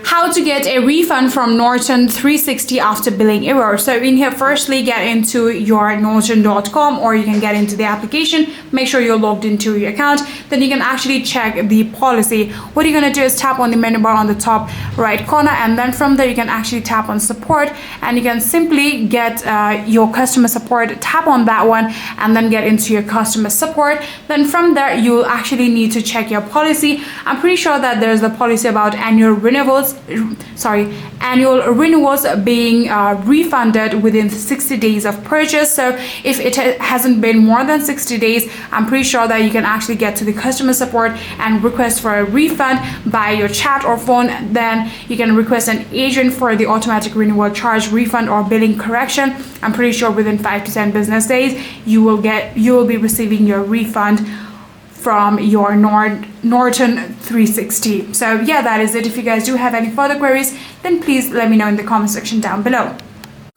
How to get a refund from Norton 360 after billing error. So in here, firstly get into your norton.com, or you can get into the application. Make sure you're logged into your account. Then you can actually check the policy. What you're going to do is tap on the menu bar on the top right corner, and then from there you can actually tap on support, and you can simply get your customer support. Tap on that one and then get into your customer support. Then from there you'll actually need to check your policy. I'm pretty sure that there's a policy about annual renewals being refunded within 60 days of purchase. So if it hasn't been more than 60 days, I'm pretty sure that you can actually get to the customer support and request for a refund by your chat or phone. Then you can request an agent for the automatic renewal charge refund or billing correction. I'm pretty sure within 5 to 10 business days you will be receiving your refund from your Norton 360. So yeah, that is it. If you guys do have any further queries, then please let me know in the comment section down below.